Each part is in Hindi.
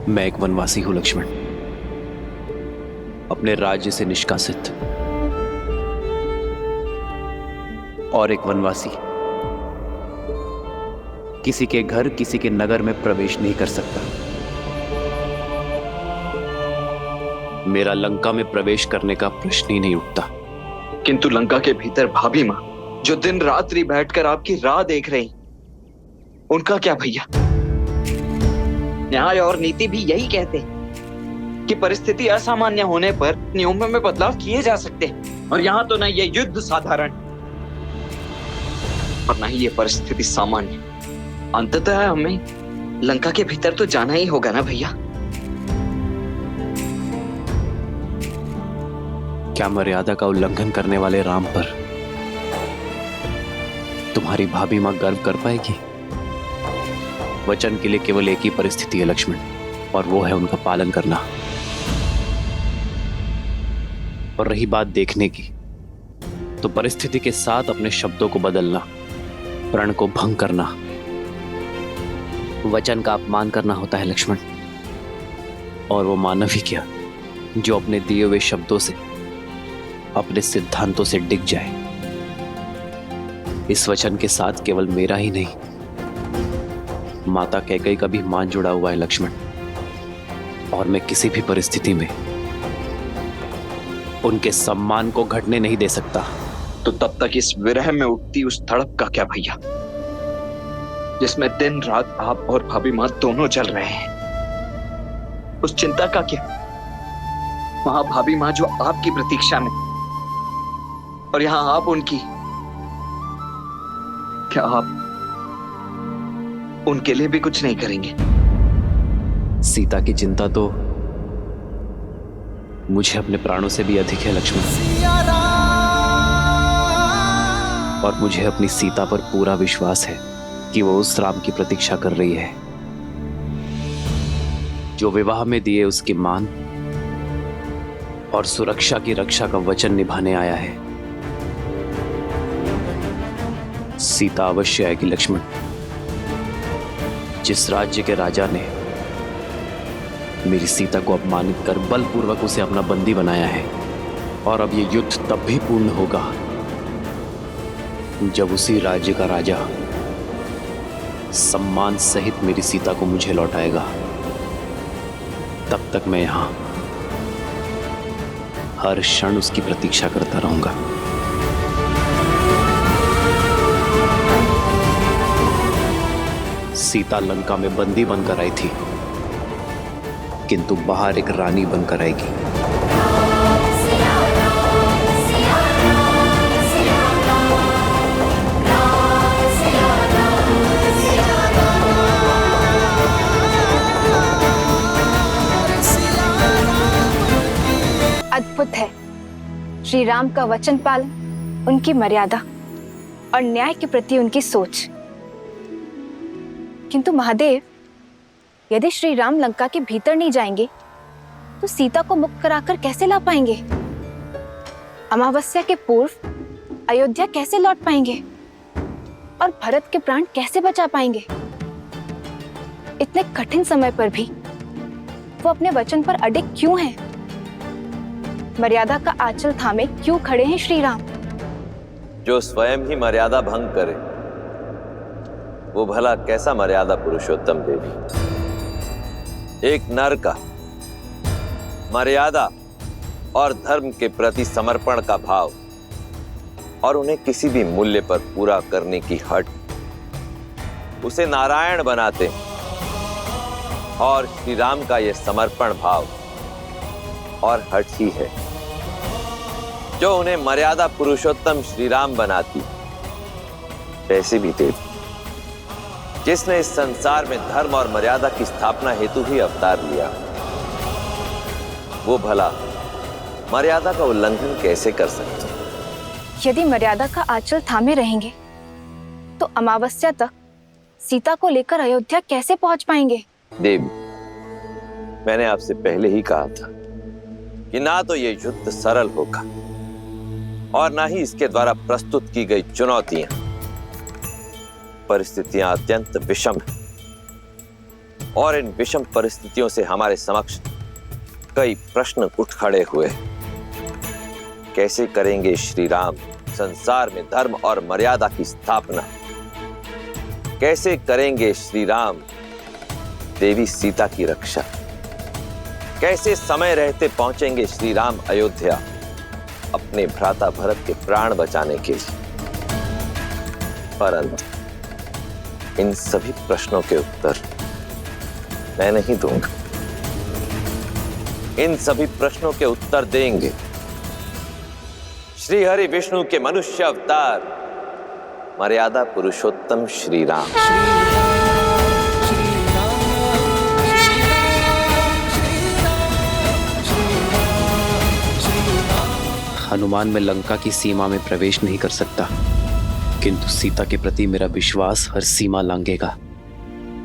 मैं एक वनवासी हूं लक्ष्मण, अपने राज्य से निष्कासित। और एक वनवासी किसी के घर, किसी के नगर में प्रवेश नहीं कर सकता। मेरा लंका में प्रवेश करने का प्रश्न ही नहीं उठता। किंतु लंका के भीतर भाभी मां जो दिन रात्रि बैठकर आपकी राह देख रही, उनका क्या भैया? न्याय और नीति भी यही कहते हैं कि परिस्थिति असामान्य होने पर नियमों में बदलाव किए जा सकते हैं। और यहाँ तो ना ये युद्ध साधारण और ना ही ये परिस्थिति सामान्य। अंततः हमें लंका के भीतर तो जाना ही होगा ना भैया। क्या मर्यादा का उल्लंघन करने वाले राम पर तुम्हारी भाभी मां गर्व कर पाएगी? वचन के लिए केवल एक ही परिस्थिति है लक्ष्मण, और वो है उनका पालन करना। और रही बात देखने की, तो परिस्थिति के साथ अपने शब्दों को बदलना, प्रण को भंग करना, वचन का अपमान करना होता है लक्ष्मण। और वो मानव ही क्या जो अपने दिए हुए शब्दों से, अपने सिद्धांतों से डिग जाए। इस वचन के साथ केवल मेरा ही नहीं, माता कैकेयी का भी मान जुड़ा हुआ है लक्ष्मण। और मैं किसी भी परिस्थिति में उनके सम्मान को घटने नहीं दे सकता। तो तब तक इस विरह में उठती उस तड़प का क्या भैया, जिसमें दिन रात आप और भाभी मां दोनों जल रहे हैं? उस चिंता का क्या? वहां भाभी मां जो आपकी प्रतीक्षा में, और यहां आप उनकी। क्या आप उनके लिए भी कुछ नहीं करेंगे? सीता की चिंता तो मुझे अपने प्राणों से भी अधिक है लक्ष्मण। और मुझे अपनी सीता पर पूरा विश्वास है कि वो उस राम की प्रतीक्षा कर रही है जो विवाह में दिए उसके मान और सुरक्षा की रक्षा का वचन निभाने आया है। सीता अवश्य आएगी लक्ष्मण। जिस राज्य के राजा ने मेरी सीता को अपमानित कर बलपूर्वक उसे अपना बंदी बनाया है, और अब ये युद्ध तब भी पूर्ण होगा जब उसी राज्य का राजा सम्मान सहित मेरी सीता को मुझे लौटाएगा। तब तक मैं यहां हर क्षण उसकी प्रतीक्षा करता रहूंगा। सीता लंका में बंदी बनकर आई थी, किंतु बाहर एक रानी बनकर आएगी। अद्भुत है श्री राम का वचन पालन, उनकी मर्यादा और न्याय के प्रति उनकी सोच। किंतु महादेव, यदि श्री राम लंका के भीतर नहीं जाएंगे तो सीता को मुक्त कराकर कैसे ला पाएंगे? अमावस्या के पूर्व अयोध्या कैसे लौट पाएंगे? और भरत के प्राण कैसे बचा पाएंगे? इतने कठिन समय पर भी वो अपने वचन पर अडिग क्यों हैं? मर्यादा का आंचल थामे क्यों खड़े हैं श्री राम? जो स्वयं ही मर्यादा भंग करे वो भला कैसा मर्यादा पुरुषोत्तम देवी? एक नर का मर्यादा और धर्म के प्रति समर्पण का भाव और उन्हें किसी भी मूल्य पर पूरा करने की हट उसे नारायण बनाते हैं। और श्री राम का यह समर्पण भाव और हट ही है जो उन्हें मर्यादा पुरुषोत्तम श्री राम बनाती। ऐसे भी देवी जिसने इस संसार में धर्म और मर्यादा की स्थापना हेतु ही अवतार लिया, वो भला मर्यादा का उल्लंघन कैसे कर सकते? यदि मर्यादा का आंचल थामे रहेंगे तो अमावस्या तक सीता को लेकर अयोध्या कैसे पहुंच पाएंगे? देवी, मैंने आपसे पहले ही कहा था कि ना तो ये युद्ध सरल होगा और ना ही इसके द्वारा प्रस्तुत की गई चुनौतियां। परिस्थितियां अत्यंत विषम हैं और इन विषम परिस्थितियों से हमारे समक्ष कई प्रश्न उठ खड़े हुए। कैसे करेंगे श्री राम संसार में धर्म और मर्यादा की स्थापना? कैसे करेंगे श्री राम देवी सीता की रक्षा? कैसे समय रहते पहुंचेंगे श्री राम अयोध्या अपने भ्राता भरत के प्राण बचाने के लिए? परंतु इन सभी प्रश्नों के उत्तर मैं नहीं दूंगा। इन सभी प्रश्नों के उत्तर देंगे श्री हरि विष्णु के मनुष्य अवतार मर्यादा पुरुषोत्तम श्री राम। हनुमान में लंका की सीमा में प्रवेश नहीं कर सकता, किंतु सीता के प्रति मेरा विश्वास हर सीमा लांघेगा।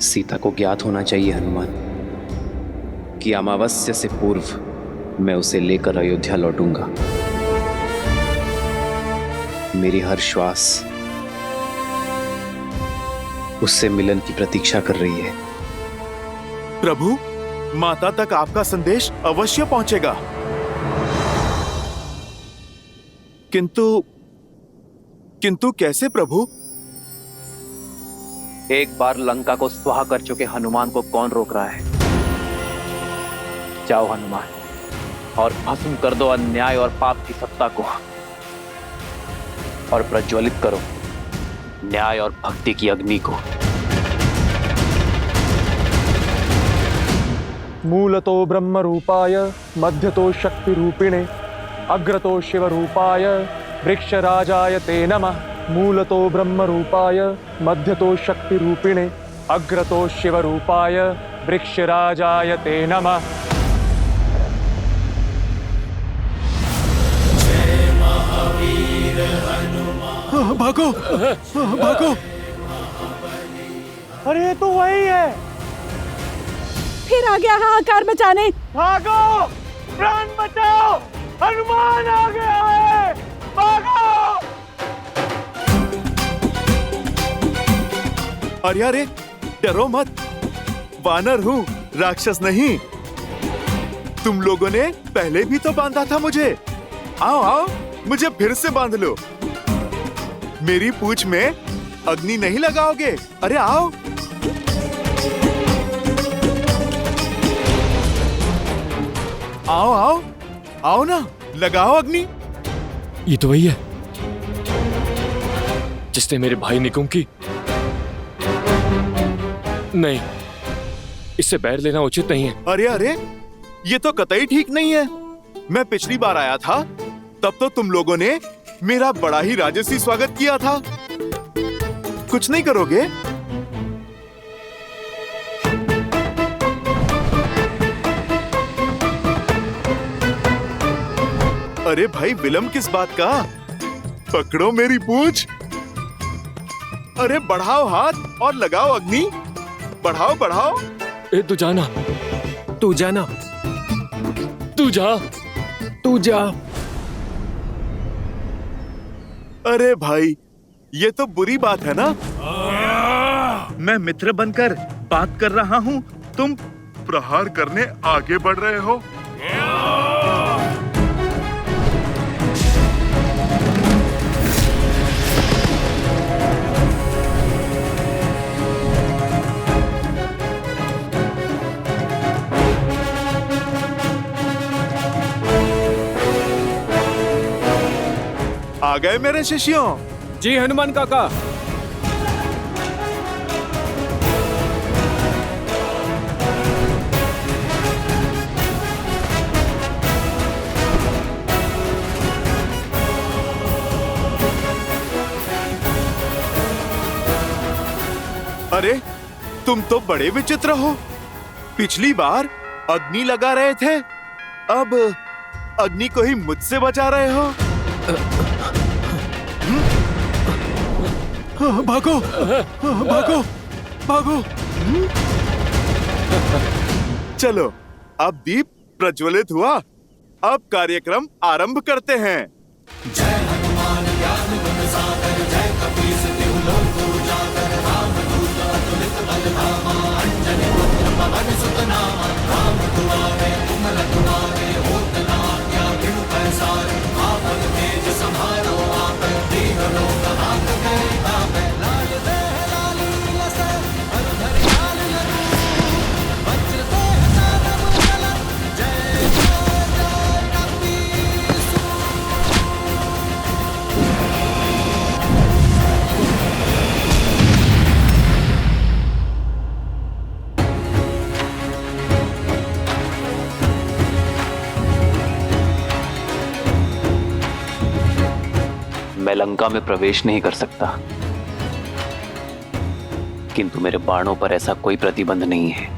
सीता को ज्ञात होना चाहिए हनुमान कि अमावस्या से पूर्व मैं उसे लेकर अयोध्या लौटूंगा। मेरी हर श्वास उससे मिलन की प्रतीक्षा कर रही है। प्रभु, माता तक आपका संदेश अवश्य पहुंचेगा, किंतु कैसे प्रभु? एक बार लंका को स्वाहा कर चुके हनुमान को कौन रोक रहा है? जाओ हनुमान और भस्म कर दो अन्याय और पाप की सत्ता को, और प्रज्वलित करो न्याय और भक्ति की अग्नि को। मूलतो ब्रह्म रूपाय मध्यतो शक्ति रूपिणे अग्रतो शिव रूपाय वृक्षराजाय ते नमः। मूलतो ब्रह्म रूपाय मध्यतो शक्ति रूपिणे अग्रतो शिव रूपाय वृक्षराजाय ते नमः। भागो, भागो। अरे ये तो वही है, फिर आ गया हाहाकार मचाने। भागो, प्राण बचाओ, हनुमान आ गया है, भागो। अरे डरो मत, वानर हूँ, राक्षस नहीं। तुम लोगों ने पहले भी तो बांधा था मुझे। आओ आओ, मुझे फिर से बांध लो। मेरी पूंछ में अग्नि नहीं लगाओगे? अरे आओ। आओ आओ आओ ना, लगाओ अग्नि। ये तो वही है जिसने मेरे भाई निकुंभ की। नहीं, इससे बैर लेना उचित नहीं है। अरे ये तो कतई ठीक नहीं है। मैं पिछली बार आया था तब तो तुम लोगों ने मेरा बड़ा ही राजसी स्वागत किया था। कुछ नहीं करोगे? अरे भाई, विलंब किस बात का? पकड़ो मेरी पूंछ। अरे बढ़ाओ हाथ और लगाओ अग्नि। बढ़ाओ बढ़ाओ। ए, तू जाना, तू जाना, तू जा, तू जा। अरे भाई, ये तो बुरी बात है ना। मैं मित्र बनकर बात कर रहा हूँ, तुम प्रहार करने आगे बढ़ रहे हो। आ गए मेरे शिष्यों? जी हनुमान काका। अरे तुम तो बड़े विचित्र हो। पिछली बार अग्नि लगा रहे थे, अब अग्नि को ही मुझसे बचा रहे हो। भागो भागो भागो। चलो, अब दीप प्रज्वलित हुआ, अब कार्यक्रम आरंभ करते हैं। जय हनुमान ज्ञान गुण सागर, जय कपीस तिहु लोक उजागर, रामदूत अतुलित बल धामा, अंजनी पुत्र मैं लंका में प्रवेश नहीं कर सकता, किंतु मेरे बाणों पर ऐसा कोई प्रतिबंध नहीं है।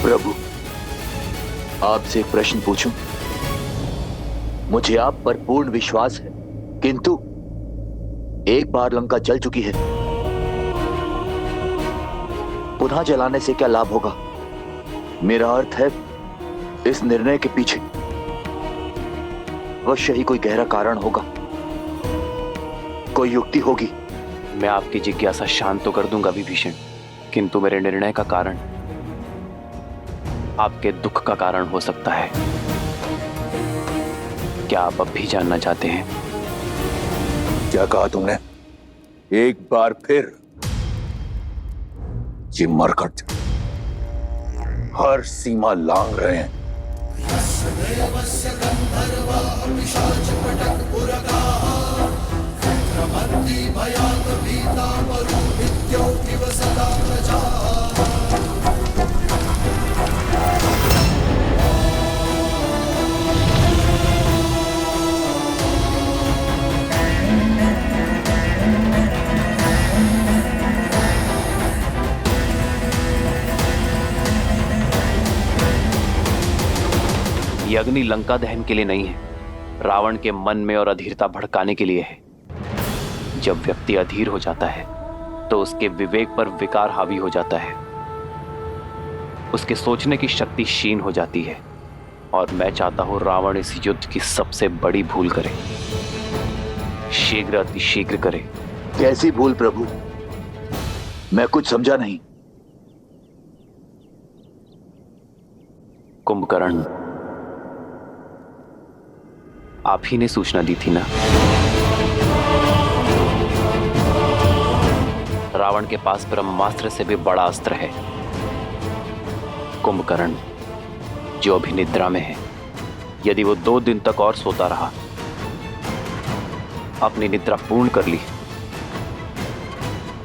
प्रभु, आपसे एक प्रश्न पूछूं? मुझे आप पर पूर्ण विश्वास है, किंतु एक बार लंका जल चुकी है, पुनः जलाने से क्या लाभ होगा? मेरा अर्थ है, इस निर्णय के पीछे अवश्य ही कोई गहरा कारण होगा, कोई युक्ति होगी। मैं आपकी जिज्ञासा शांत तो कर दूंगा विभीषण, किंतु मेरे निर्णय का कारण आपके दुख का कारण हो सकता है। क्या आप अब भी जानना चाहते हैं? क्या कहा तुमने? एक बार फिर? ये मरकट हर सीमा लांघ रहे हैं। ये अग्नि लंका दहन के लिए नहीं है, रावण के मन में और अधीरता भड़काने के लिए है। जब व्यक्ति अधीर हो जाता है तो उसके विवेक पर विकार हावी हो जाता है, उसके सोचने की शक्ति क्षीण हो जाती है, और मैं चाहता हूं रावण इस युद्ध की सबसे बड़ी भूल करे, शीघ्र अतिशीघ्र करे। कैसी भूल प्रभु? मैं कुछ समझा नहीं। कुंभकर्ण, आप ही ने सूचना दी थी ना? रावण के पास ब्रह्मास्त्र से भी बड़ा अस्त्र है। कुंभकर्ण, जो अभी निद्रा में है, यदि वो 2 दिन तक और सोता रहा, अपनी निद्रा पूर्ण कर ली,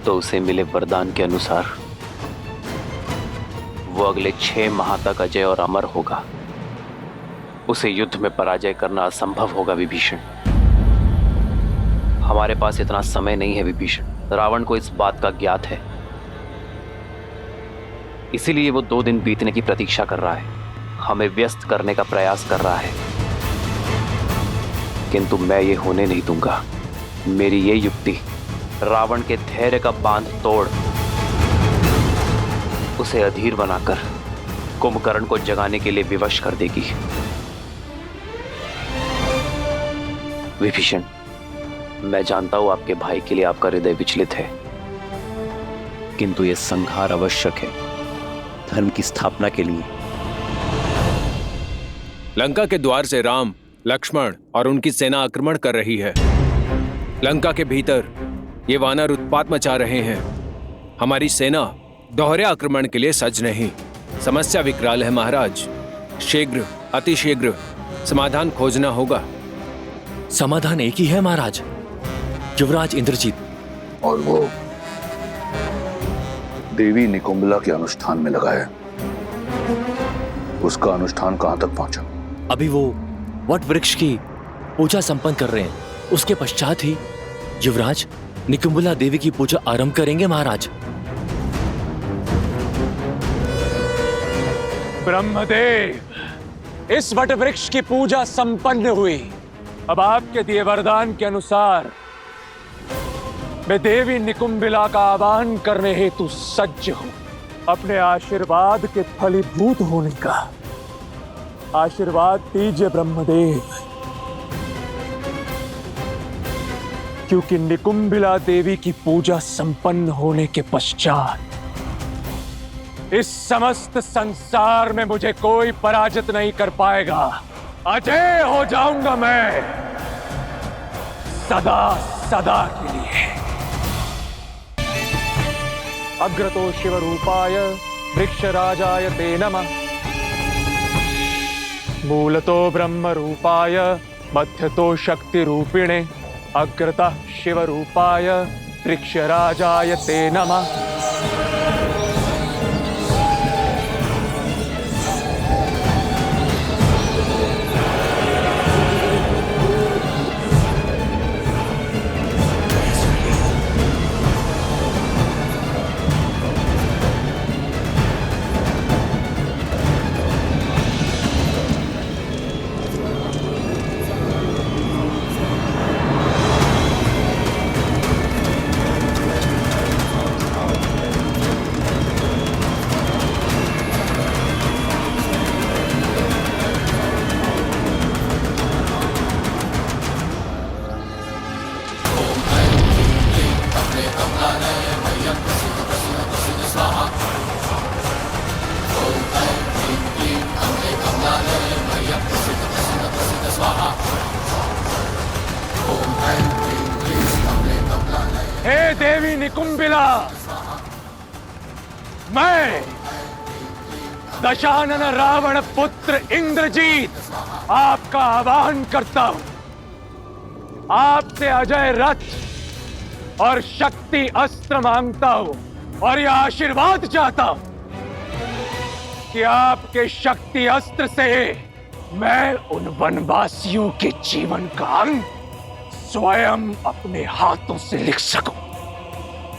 तो उसे मिले वरदान के अनुसार वो अगले 6 माह तक अजय और अमर होगा। उसे युद्ध में पराजय करना असंभव होगा विभीषण। हमारे पास इतना समय नहीं है विभीषण। रावण को इस बात का ज्ञात है, इसीलिए वो 2 दिन बीतने की प्रतीक्षा कर रहा है, हमें व्यस्त करने का प्रयास कर रहा है, किंतु मैं ये होने नहीं दूंगा। मेरी ये युक्ति रावण के धैर्य का बांध तोड़ उसे अधीर बनाकर कुंभकर्ण को जगाने के लिए विवश कर देगी। विभीषण, मैं जानता हूं आपके भाई के लिए आपका हृदय विचलित है, किंतु यह संहार आवश्यक है धर्म की स्थापना के लिए। लंका के द्वार से राम, लक्ष्मण और उनकी सेना आक्रमण कर रही है। लंका के भीतर ये वानर उत्पात मचा रहे हैं। हमारी सेना दोहरे आक्रमण के लिए सज्ज नहीं। समस्या विकराल है महाराज। शीघ्र, अतिशीघ्र समाधान खोजना होगा। समाधान एक ही है महाराज, युवराज इंद्रजीत। और वो देवी निकुंभला के अनुष्ठान में लगा है। उसका अनुष्ठान कहां तक पहुंचा? अभी वो वट वृक्ष की पूजा संपन्न कर रहे हैं। उसके पश्चात ही युवराज निकुंबला देवी की पूजा आरंभ करेंगे महाराज। ब्रह्मदेव, इस वट वृक्ष की पूजा संपन्न हुई। अब आपके दिए वरदान के अनुसार मैं देवी निकुंबिला का आवाहन करने हेतु सज्ज हूं। अपने आशीर्वाद के फलीभूत होने का आशीर्वाद दीजिए ब्रह्मदेव, क्योंकि निकुंबिला देवी की पूजा संपन्न होने के पश्चात इस समस्त संसार में मुझे कोई पराजित नहीं कर पाएगा। अजय हो जाऊंगा मैं सदा सदा के लिए। अग्रतो शिव रूपाय वृक्षराजाय ते नमः। मूलतो ब्रह्म रूपाय मध्यतो शक्ति रूपिणे अग्रतः शिव रूपाय वृक्षराजाय ते नमः। हे देवी निकुंबिला, मैं दशानन रावण पुत्र इंद्रजीत आपका आवाहन करता हूं। आपसे अजय रथ और शक्ति अस्त्र मांगता हूं और यह आशीर्वाद चाहता हूं कि आपके शक्ति अस्त्र से मैं उन वनवासियों के जीवन का अंत स्वयं अपने हाथों से लिख सकूं।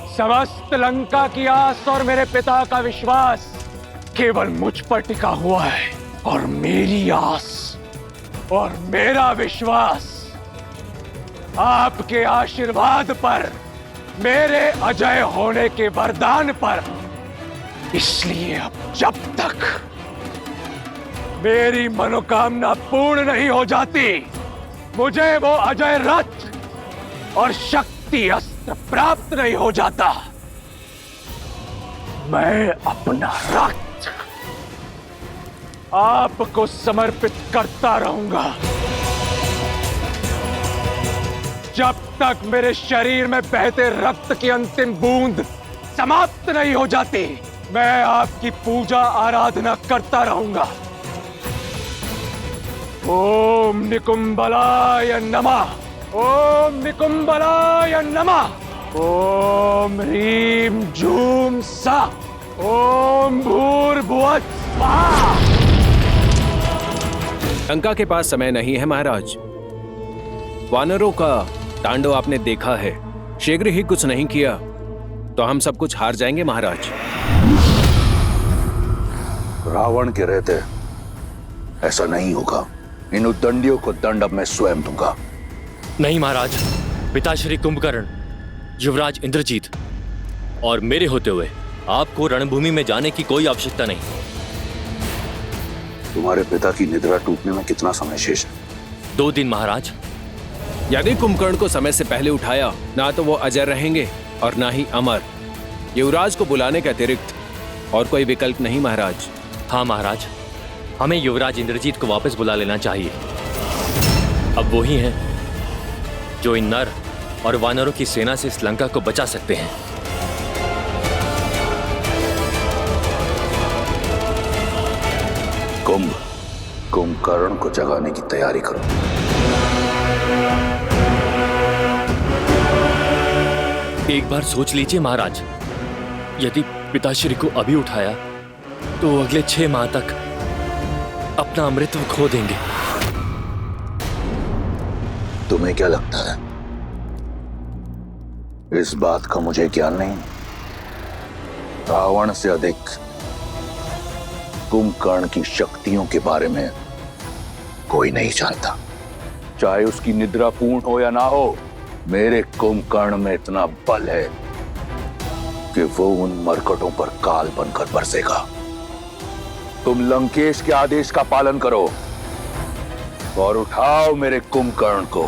समस्त लंका की आस और मेरे पिता का विश्वास केवल मुझ पर टिका हुआ है और मेरी आस और मेरा विश्वास आपके आशीर्वाद पर, मेरे अजय होने के वरदान पर। इसलिए अब जब तक मेरी मनोकामना पूर्ण नहीं हो जाती, मुझे वो अजय रथ और शक्ति अस्त्र प्राप्त नहीं हो जाता, मैं अपना रक्त आपको समर्पित करता रहूंगा। जब तक मेरे शरीर में बहते रक्त की अंतिम बूंद समाप्त नहीं हो जाती, मैं आपकी पूजा आराधना करता रहूंगा। ओम निकुंबलाय नमः, ओम निकुंबलाय नमः, ओम ह्रीम झूम सा, ओम भूर्भुवः स्वाहा। लंका के पास समय नहीं है महाराज। वानरों का तांडव आपने देखा है। शीघ्र ही कुछ नहीं किया तो हम सब कुछ हार जाएंगे महाराज। रावण के रहते ऐसा नहीं होगा। इन उद्दंडियों को दंड अब मैं स्वयं दूंगा। नहीं महाराज, पिताश्री कुंभकर्ण, युवराज इंद्रजीत और मेरे होते हुए आपको रणभूमि में जाने की कोई आवश्यकता नहीं। तुम्हारे पिता की निद्रा टूटने में कितना समय शेष है? 2 दिन महाराज। यदि कुंभकर्ण को समय से पहले उठाया, ना तो वो अजय रहेंगे और ना ही अमर। युवराज को बुलाने के अतिरिक्त और कोई विकल्प नहीं महाराज। हाँ महाराज, हमें युवराज इंद्रजीत को वापस बुला लेना चाहिए। अब वो ही हैं जो इन नर और वानरों की सेना से इस लंका को बचा सकते हैं। कुंभकर्ण को जगाने की तैयारी करो। एक बार सोच लीजिए महाराज, यदि पिताश्री को अभी उठाया तो अगले 6 माह तक अपना अमृतत्व खो देंगे। तुम्हें क्या लगता है इस बात का मुझे ज्ञान नहीं? रावण से अधिक कुंभकर्ण की शक्तियों के बारे में कोई नहीं जानता। चाहे उसकी निद्रा पूर्ण हो या ना हो, मेरे कुंभकर्ण में इतना बल है कि वो उन मरकटों पर काल बनकर बरसेगा। तुम लंकेश के आदेश का पालन करो और उठाओ मेरे कुंभकर्ण को।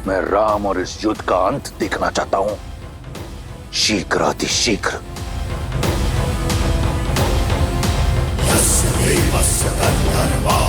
मैं राम और इस युद्ध का अंत देखना चाहता हूं, शीघ्र अतिशीघ्र। यस्य देवस्य तद्धर्मा